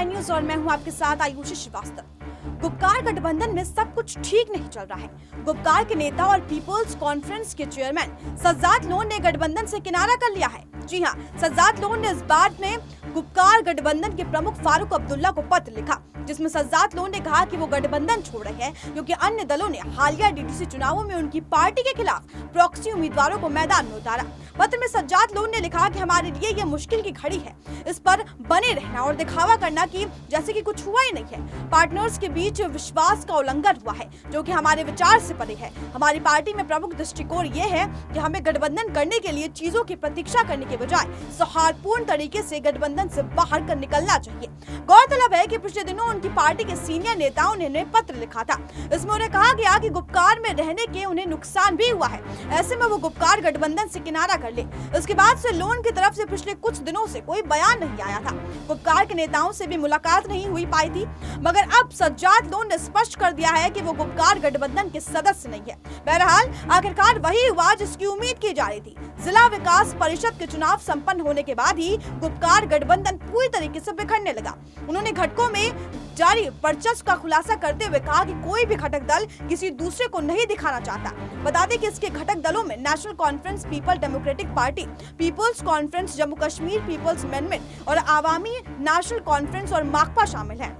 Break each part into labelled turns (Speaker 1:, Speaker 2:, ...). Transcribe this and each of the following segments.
Speaker 1: 9 news और मैं हूं आपके साथ आयुषी श्रीवास्तव। गुपकार गठबंधन में सब कुछ ठीक नहीं चल रहा है। गुपकार के नेता और पीपल्स कॉन्फ्रेंस के चेयरमैन सज्जाद लोन ने गठबंधन से किनारा कर लिया है। जी हां, सज्जाद लोन ने इस बात में गुपकार गठबंधन के प्रमुख फारूक अब्दुल्ला को पत्र लिखा, जिसमें सज्जाद लोन ने कहा कि वो गठबंधन छोड़ रहे हैं क्योंकि अन्य दलों ने हालिया डीडीसी चुनावों में उनकी पार्टी के खिलाफ प्रॉक्सी उम्मीदवारों को मैदान में उतारा। पत्र में सज्जाद लोन ने लिखा कि हमारे लिए ये मुश्किल की घड़ी है, इस पर बने रहना और दिखावा करना कि जैसे कि कुछ हुआ ही नहीं है। पार्टनर्स के बीच विश्वास का उल्लंघन हुआ है जो कि हमारे विचार से परे है। हमारी पार्टी में प्रमुख दृष्टिकोण ये है कि हमें गठबंधन करने के लिए चीजों की प्रतीक्षा करने के बजाय सौहार्दपूर्ण तरीके से गठबंधन से बाहर कर निकलना चाहिए। गौरतलब है कि पिछले दिनों उनकी पार्टी के सीनियर नेताओं ने पत्र लिखा था। इसमें उन्हें कहा गया कि गुपकार में रहने के उन्हें नुकसान भी हुआ है, ऐसे में वो गुपकार गठबंधन से किनारा कर ले। इसके बाद से लोन की तरफ से पिछले कुछ दिनों से कोई बयान नहीं आया था। गुपकार के नेताओं से भी मुलाकात नहीं हुई पाई थी, मगर अब सज्जाद लोन ने स्पष्ट कर दिया है कि वो गुपकार गठबंधन के सदस्य नहीं है। बहरहाल आखिरकार वही हुआ जिसकी उम्मीद की जा रही थी। जिला विकास परिषद के चुनाव संपन्न होने के बाद ही गुपकार गठबंधन पूरी तरीके से बिखरने लगा। उन्होंने घटकों में जारी वर्चस्व का खुलासा करते हुए कहा कि कोई भी घटक दल किसी दूसरे को नहीं दिखाना चाहता। बता दें कि इसके घटक दलों में National Conference People Democratic Party, People's Conference Jammu Kashmir People's Amendment और आवामी नेशनल कॉन्फ्रेंस और माकपा शामिल है।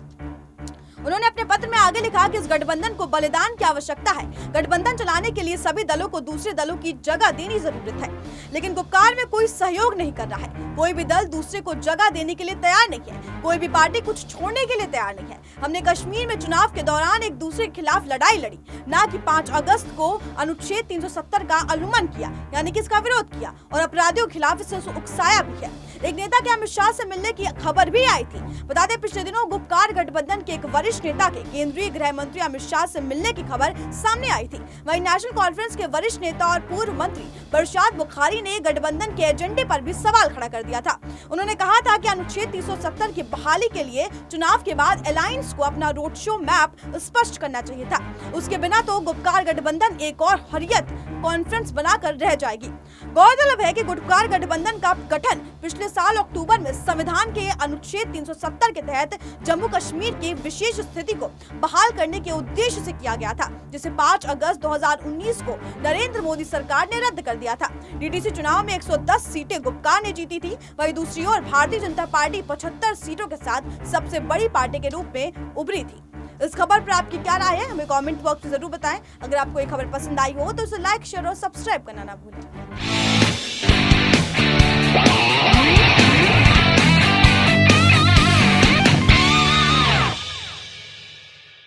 Speaker 1: उन्होंने अपने पत्र में आगे लिखा कि इस गठबंधन को बलिदान की आवश्यकता है। गठबंधन चलाने के लिए सभी दलों को दूसरे दलों की जगह देनी जरूरत है, लेकिन गुपकार में कोई सहयोग नहीं कर रहा है। कोई भी दल दूसरे को जगह देने के लिए तैयार नहीं है। कोई भी पार्टी कुछ छोड़ने के लिए तैयार नहीं है। हमने कश्मीर में चुनाव के दौरान एक दूसरे के खिलाफ लड़ाई लड़ी, न कि 5 अगस्त को अनुच्छेद 370 का उल्लंघन किया, यानी कि इसका विरोध किया और अपराधियों के खिलाफ इसे उकसाया भी है। एक नेता के अमित शाह से मिलने की खबर भी आई थी। बता दें पिछले दिनों गुपकार गठबंधन के एक वरिष्ठ नेता के केंद्रीय गृह मंत्री अमित शाह से मिलने की खबर सामने आई थी। वहीं नेशनल कॉन्फ्रेंस के वरिष्ठ नेता और पूर्व मंत्री बरशात बुखारी ने गठबंधन के एजेंडे पर भी सवाल खड़ा कर दिया था। उन्होंने कहा था कि अनुच्छेद 370 की बहाली के लिए चुनाव के बाद अलायंस को अपना रोड शो मैप स्पष्ट करना चाहिए था। उसके बिना तो गुपकार गठबंधन एक और हुर्रियत कॉन्फ्रेंस बनाकर रह जाएगी। गौरतलब है कि गुपकार गठबंधन का गठन पिछले साल अक्टूबर में संविधान के अनुच्छेद 370 के तहत जम्मू कश्मीर की विशेष स्थिति को बहाल करने के उद्देश्य से किया गया था, जिसे 5 अगस्त 2019 को नरेंद्र मोदी सरकार ने रद्द कर दिया था। डीडीसी चुनाव में 110 सीटें गुपकार ने जीती थी। वहीं दूसरी ओर भारतीय जनता पार्टी 75 सीटों के साथ सबसे बड़ी पार्टी के रूप में उभरी थी। इस खबर पर आपकी क्या राय है, हमें कमेंट बॉक्स में जरूर बताएं। अगर आपको ये खबर पसंद आई हो तो उसे लाइक, शेयर और सब्सक्राइब करना ना भूलें।